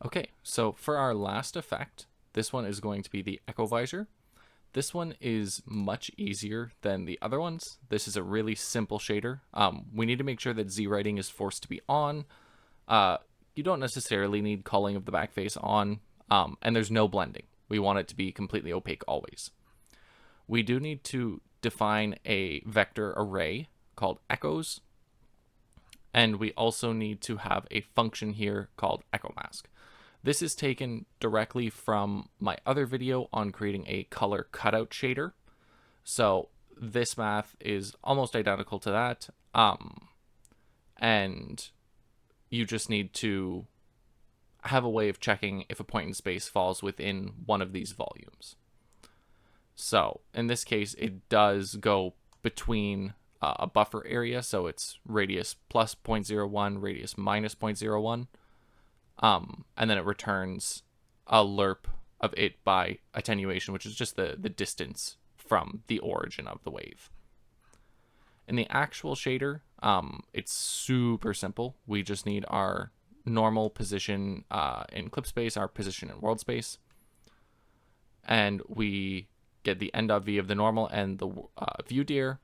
Okay, so for our last effect, this one is going to be the Echo Visor. This one is much easier than the other ones. This is a really simple shader. We need to make sure that Z writing is forced to be on. Uh, you don't necessarily need culling of the back face on, and there's no blending. We want it to be completely opaque always. We do need to define a vector array called echoes, and we also need to have a function here called echo mask. This is taken directly from my other video on creating a color cutout shader. So this math is almost identical to that. And you just need to have a way of checking if a point in space falls within one of these volumes. So in this case, it does go between a buffer area. So it's radius plus 0.01, radius minus 0.01. And then it returns a lerp of it by attenuation, which is just the distance from the origin of the wave. In the actual shader, it's super simple. We just need our normal position in clip space, our position in world space, and we get the n.v of the normal and the view dir,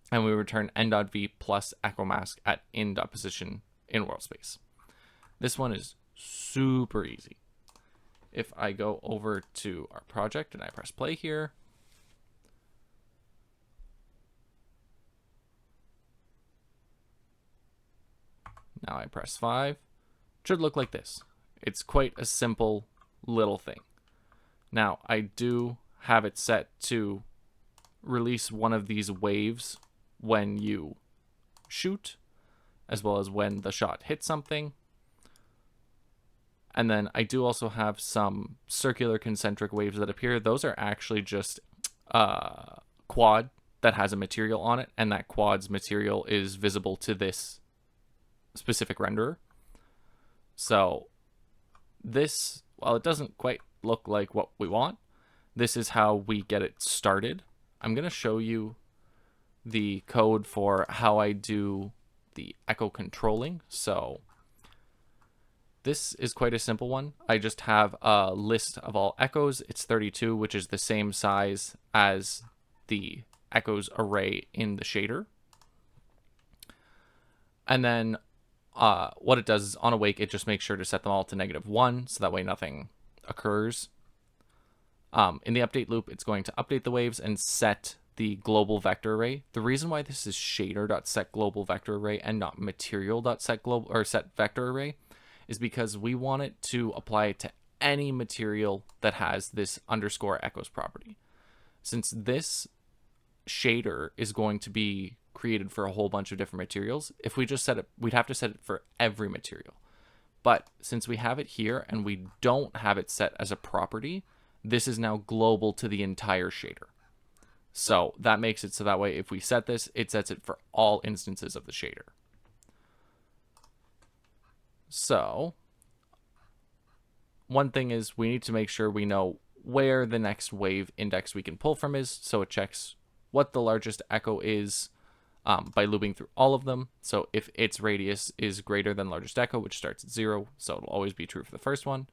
and we return n.v plus echo mask at in.position in world space. This one is super easy. If I go over to our project and I press play here, now I press 5, it should look like this. It's quite a simple little thing. Now I do have it set to release one of these waves when you shoot, as well as when the shot hits something. And then I do also have some circular concentric waves that appear. Those are actually just quad that has a material on it, and that quad's material is visible to this specific renderer. So this, while it doesn't quite look like what we want, this is how we get it started. I'm going to show you the code for how I do the echo controlling. So this is quite a simple one. I just have a list of all echoes. It's 32, which is the same size as the echoes array in the shader. And then what it does is on awake, it just makes sure to set them all to -1, so that way nothing occurs. In the update loop, it's going to update the waves and set the global vector array. The reason why this is shader.setGlobalVectorArray and not material.setVectorArray is because we want it to apply it to any material that has this _echoes property. Since this shader is going to be created for a whole bunch of different materials, if we just set it, we'd have to set it for every material. But since we have it here and we don't have it set as a property, this is now global to the entire shader. So that makes it so that way if we set this, it sets it for all instances of the shader. So one thing is we need to make sure we know where the next wave index we can pull from is. So it checks what the largest echo is by looping through all of them. So if its radius is greater than largest echo, which starts at 0, so it'll always be true for the first one,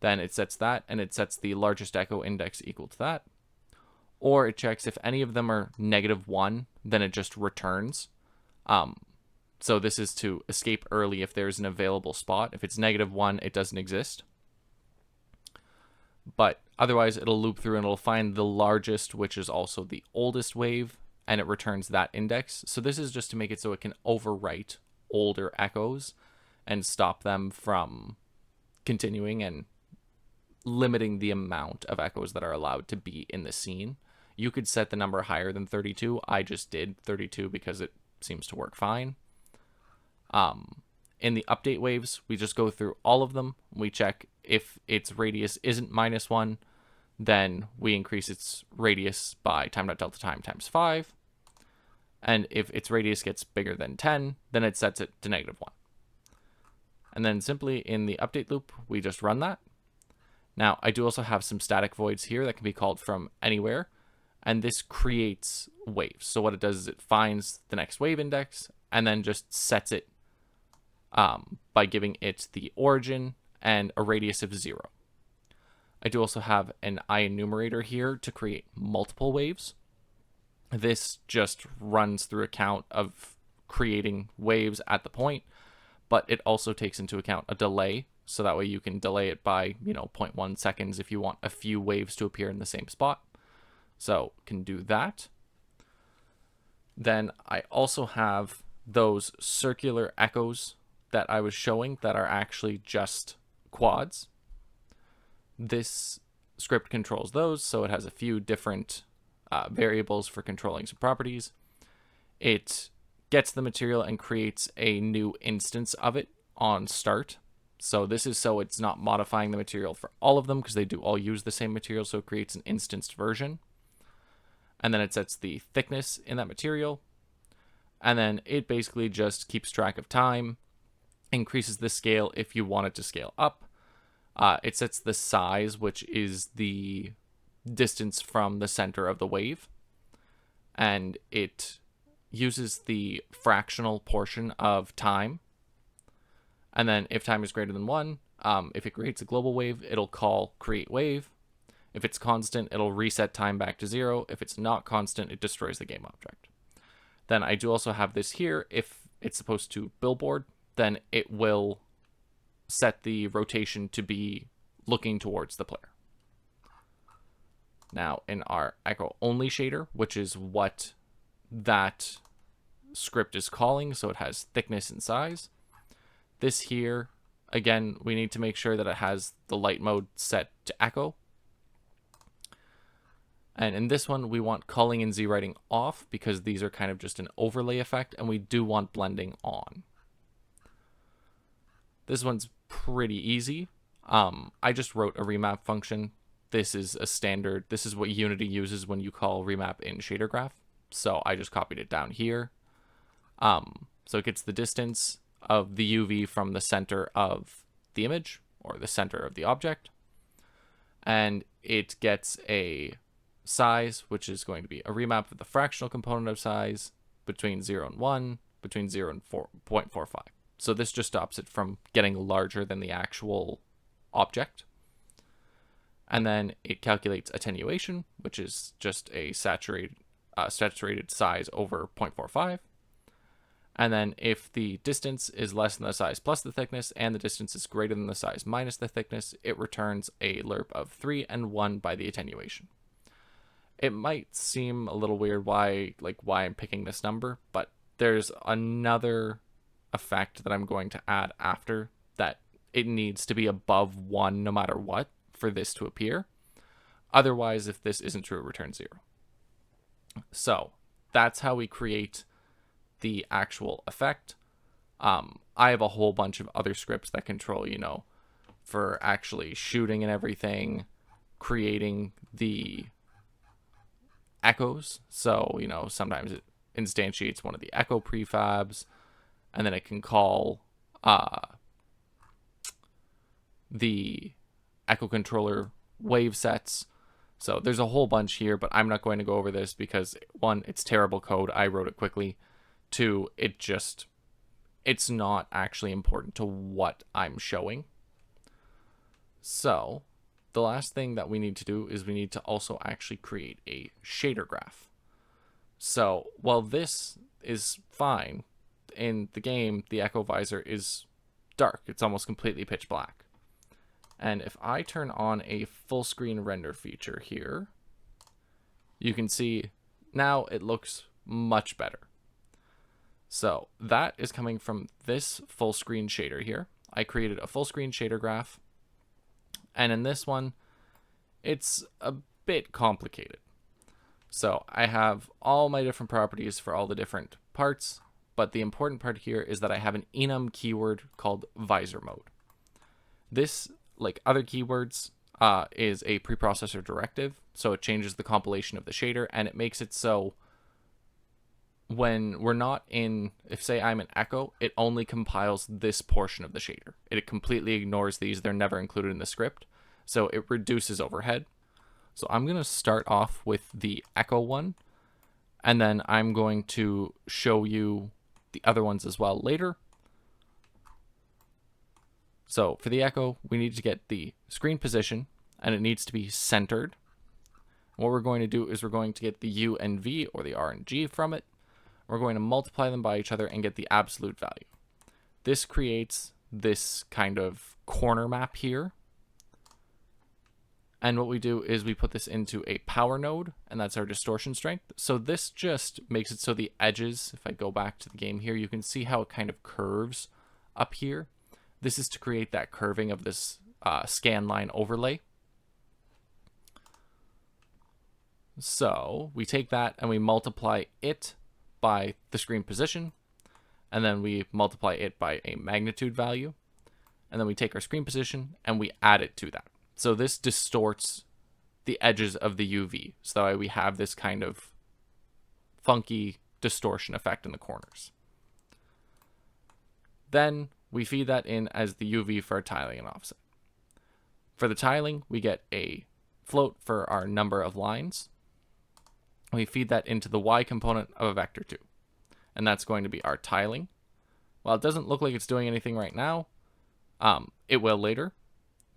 then it sets that, and it sets the largest echo index equal to that. Or it checks if any of them are -1, then it just returns. So this is to escape early if there's an available spot. If it's -1, it doesn't exist. But otherwise, it'll loop through and it'll find the largest, which is also the oldest wave, and it returns that index. So this is just to make it so it can overwrite older echoes and stop them from continuing and limiting the amount of echoes that are allowed to be in the scene. You could set the number higher than 32. I just did 32 because it seems to work fine. In the update waves, we just go through all of them. We check if its radius isn't -1, then we increase its radius by time.delta time times 5. And if its radius gets bigger than 10, then it sets it to -1. And then simply in the update loop, we just run that. Now, I do also have some static voids here that can be called from anywhere, and this creates waves. So what it does is it finds the next wave index and then just sets it by giving it the origin and a radius of 0. I do also have an eye enumerator here to create multiple waves. This just runs through a count of creating waves at the point, but it also takes into account a delay, so that way you can delay it by, 0.1 seconds if you want a few waves to appear in the same spot. So can do that. Then I also have those circular echoes that I was showing that are actually just quads. This script controls those, so it has a few different variables for controlling some properties. It gets the material and creates a new instance of it on start. So this is so it's not modifying the material for all of them, because they do all use the same material, so it creates an instanced version. And then it sets the thickness in that material. And then it basically just keeps track of time, increases the scale if you want it to scale up. It sets the size, which is the distance from the center of the wave. And it uses the fractional portion of time. And then if time is greater than 1, if it creates a global wave, it'll call create wave. If it's constant, it'll reset time back to 0. If it's not constant, it destroys the game object. Then I do also have this here. If it's supposed to billboard, then it will set the rotation to be looking towards the player. Now in our echo only shader, which is what that script is calling, so it has thickness and size. This here, again, we need to make sure that it has the light mode set to echo. And in this one, we want culling and Z-writing off, because these are kind of just an overlay effect, and we do want blending on. This one's pretty easy. I just wrote a remap function. This is a standard. This is what Unity uses when you call remap in shader graph. So I just copied it down here. So it gets the distance of the UV from the center of the image, or the center of the object. And it gets a size, which is going to be a remap of the fractional component of size between 0 and 1, between 0 and 4.45. So this just stops it from getting larger than the actual object. And then it calculates attenuation, which is just a saturated size over 0.45. And then if the distance is less than the size plus the thickness, and the distance is greater than the size minus the thickness, it returns a lerp of 3 and 1 by the attenuation. It might seem a little weird why I'm picking this number, but there's another effect that I'm going to add after that it needs to be above 1 no matter what for this to appear. Otherwise, if this isn't true, it returns 0. So that's how we create the actual effect. I have a whole bunch of other scripts that control, for actually shooting and everything, creating the echoes. So, sometimes it instantiates one of the echo prefabs, and then it can call the echo controller wave sets. So there's a whole bunch here, but I'm not going to go over this because 1, it's terrible code. I wrote it quickly. 2, it's not actually important to what I'm showing. So the last thing that we need to do is we need to also actually create a shader graph. So while this is fine, in the game, the echo visor is dark. It's almost completely pitch black. And if I turn on a full screen render feature here, you can see now it looks much better. So that is coming from this full screen shader here. I created a full screen shader graph. And in this one, it's a bit complicated. So I have all my different properties for all the different parts, but the important part here is that I have an enum keyword called visor mode. This, like other keywords, is a preprocessor directive, so it changes the compilation of the shader, and it makes it so when we're not in, if say I'm an echo, it only compiles this portion of the shader. It completely ignores these. They're never included in the script, so it reduces overhead. So I'm going to start off with the echo one, and then I'm going to show you the other ones as well later. So for the echo, we need to get the screen position, and it needs to be centered. What we're going to do is we're going to get the U and V, or the R and G, from it. We're going to multiply them by each other and get the absolute value. This creates this kind of corner map here. And what we do is we put this into a power node, and that's our distortion strength. So this just makes it so the edges, if I go back to the game here, you can see how it kind of curves up here. This is to create that curving of this scan line overlay. So we take that and we multiply it by the screen position, and then we multiply it by a magnitude value, and then we take our screen position and we add it to that. So this distorts the edges of the UV, so that way we have this kind of funky distortion effect in the corners. Then we feed that in as the UV for our tiling and offset. For the tiling, we get a float for our number of lines. We feed that into the Y component of a vector 2. And that's going to be our tiling. While it doesn't look like it's doing anything right now, it will later.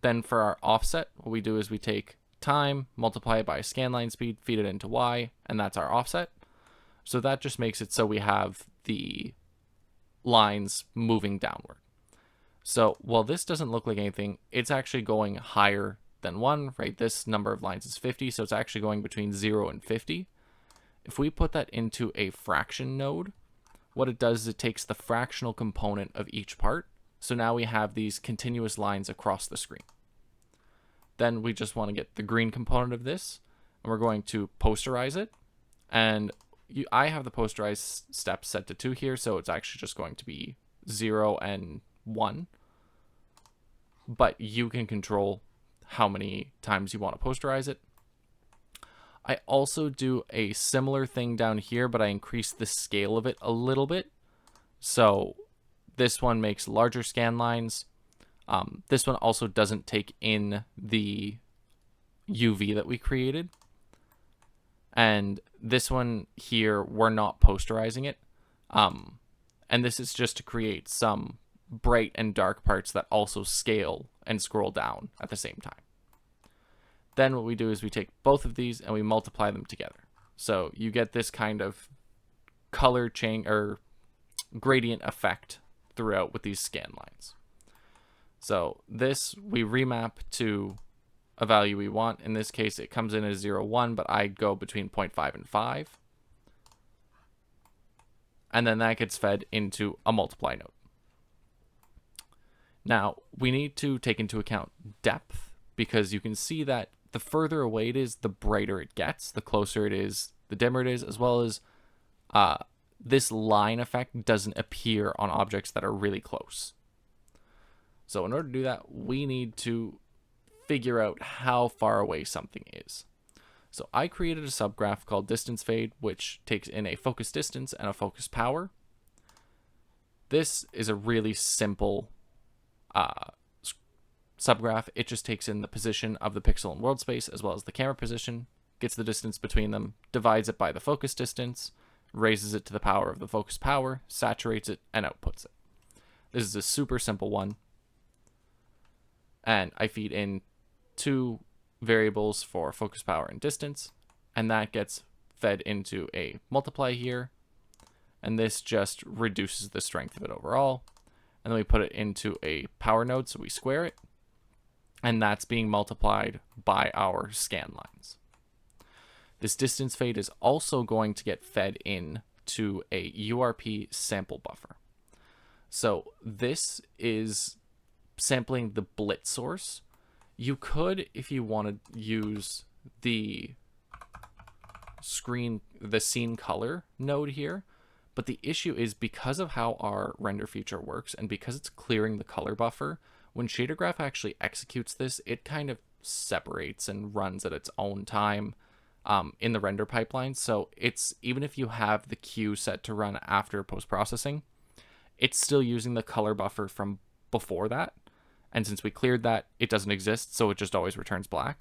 Then for our offset, what we do is we take time, multiply it by scan line speed, feed it into Y, and that's our offset. So that just makes it so we have the lines moving downward. So while this doesn't look like anything, it's actually going higher than 1, right? This number of lines is 50, so it's actually going between 0 and 50. If we put that into a fraction node, what it does is it takes the fractional component of each part. So now we have these continuous lines across the screen. Then we just want to get the green component of this, and we're going to posterize it. And I have the posterize step set to 2 here, so it's actually just going to be 0 and 1. But you can control how many times you want to posterize it. I also do a similar thing down here, but I increase the scale of it a little bit. So this one makes larger scan lines. This one also doesn't take in the UV that we created. And this one here, we're not posterizing it. And this is just to create some bright and dark parts that also scale and scroll down at the same time. Then what we do is we take both of these and we multiply them together. So you get this kind of color change or gradient effect throughout with these scan lines. So this we remap to a value we want. In this case, it comes in as 0, 1, but I go between 0.5 and 5. And then that gets fed into a multiply node. Now, we need to take into account depth, because you can see that the further away it is, the brighter it gets. The closer it is, the dimmer it is, as well as this line effect doesn't appear on objects that are really close. So in order to do that, we need to figure out how far away something is. So I created a subgraph called distance fade, which takes in a focus distance and a focus power. This is a really simple subgraph. It just takes in the position of the pixel in world space as well as the camera position, gets the distance between them, divides it by the focus distance, raises it to the power of the focus power, saturates it, and outputs it. This is a super simple one. And I feed in 2 variables for focus power and distance, and that gets fed into a multiply here, and this just reduces the strength of it overall. And then we put it into a power node, so we square it, and that's being multiplied by our scan lines. This distance fade is also going to get fed in to a URP sample buffer. So this is sampling the blit source. You could, if you wanted, use the scene color node here, but the issue is because of how our render feature works and because it's clearing the color buffer, when Shader Graph actually executes this, it kind of separates and runs at its own time in the render pipeline. So it's, even if you have the queue set to run after post-processing, it's still using the color buffer from before that. And since we cleared that, it doesn't exist, so it just always returns black.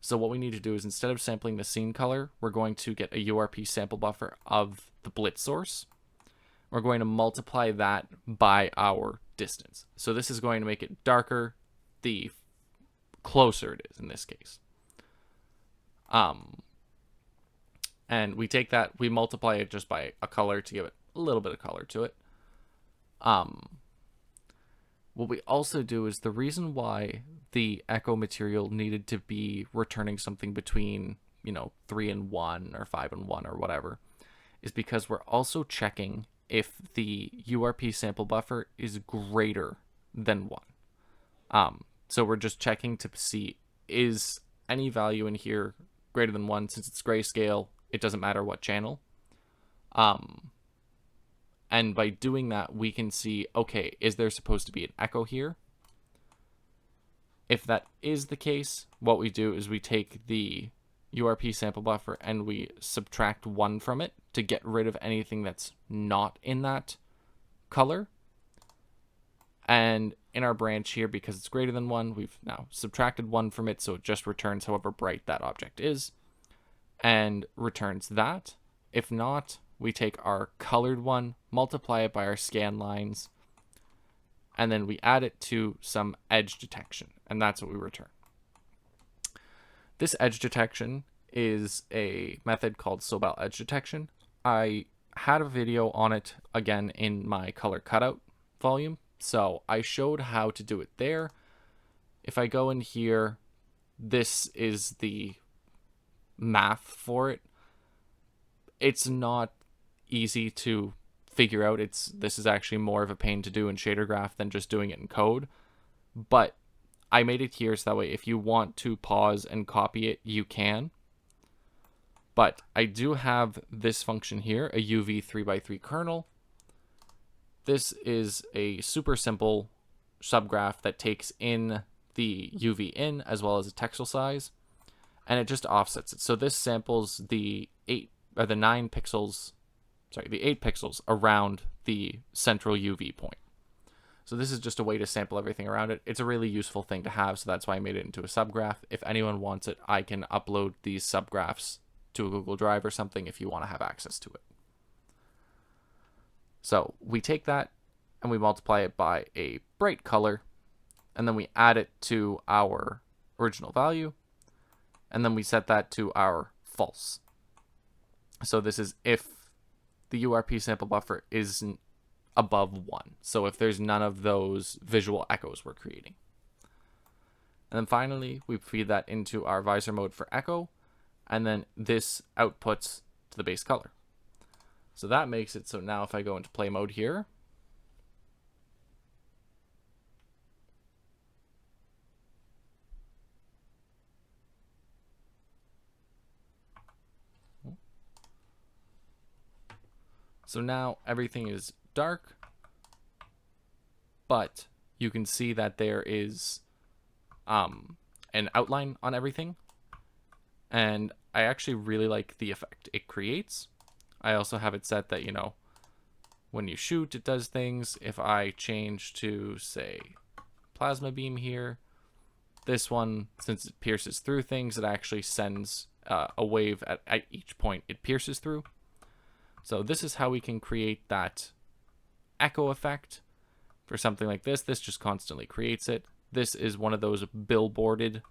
So what we need to do is, instead of sampling the scene color, we're going to get a URP sample buffer of the blit source. We're going to multiply that by our distance. So this is going to make it darker the closer it is in this case. And we take that, we multiply it just by a color to give it a little bit of color to it. What we also do is the reason why the echo material needed to be returning something between, 3 and 1 or 5 and 1 or whatever, is because we're also checking if the URP sample buffer is greater than 1. So we're just checking to see, is any value in here greater than 1? Since it's grayscale, it doesn't matter what channel. And by doing that, we can see, okay, is there supposed to be an echo here? If that is the case, what we do is we take the URP sample buffer and we subtract 1 from it to get rid of anything that's not in that color. And in our branch here, because it's greater than 1, we've now subtracted 1 from it, so it just returns however bright that object is and returns that. If not, we take our colored one, multiply it by our scan lines, and then we add it to some edge detection, and that's what we return. This edge detection is a method called Sobel edge detection. I had a video on it again in my color cutout volume, so I showed how to do it there. If I go in here, this is the math for it. It's not easy to figure out. This is actually more of a pain to do in shader graph than just doing it in code, but I made it here so that way if you want to pause and copy it, you can. But I do have this function here, a UV 3x3 kernel. This is a super simple subgraph that takes in the UV in as well as a texel size, and it just offsets it. So this samples the 8 pixels around the central UV point. So this is just a way to sample everything around it. It's a really useful thing to have, so that's why I made it into a subgraph. If anyone wants it, I can upload these subgraphs to a Google Drive or something if you want to have access to it. So we take that and we multiply it by a bright color, and then we add it to our original value, and then we set that to our false. So this is if the URP sample buffer isn't above 1. So if there's none of those visual echoes we're creating. And then finally, we feed that into our visor mode for echo, and then this outputs to the base color. So that makes it so now if I go into play mode here, so now everything is dark, but you can see that there is an outline on everything. And I actually really like the effect it creates. I also have it set that, when you shoot, it does things. If I change to, say, plasma beam here, this one, since it pierces through things, it actually sends a wave at each point it pierces through. So this is how we can create that echo effect for something like this. This just constantly creates it. This is one of those billboarded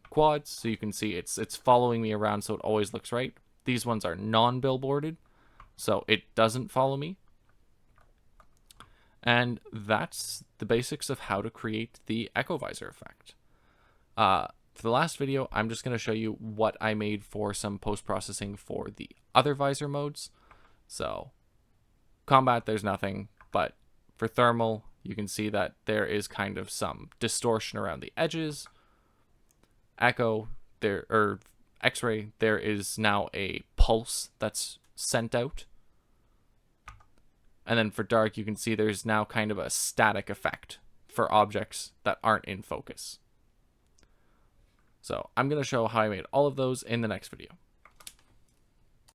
quads, so you can see it's following me around, so it always looks right. These ones are non-billboarded, so it doesn't follow me. And that's the basics of how to create the echo visor effect. For the last video, I'm just going to show you what I made for some post-processing for the other visor modes. So combat, there's nothing, but for thermal, you can see that there is kind of some distortion around the edges. Echo, or X-ray, there is now a pulse that's sent out. And then for dark, you can see there's now kind of a static effect for objects that aren't in focus. So I'm going to show how I made all of those in the next video.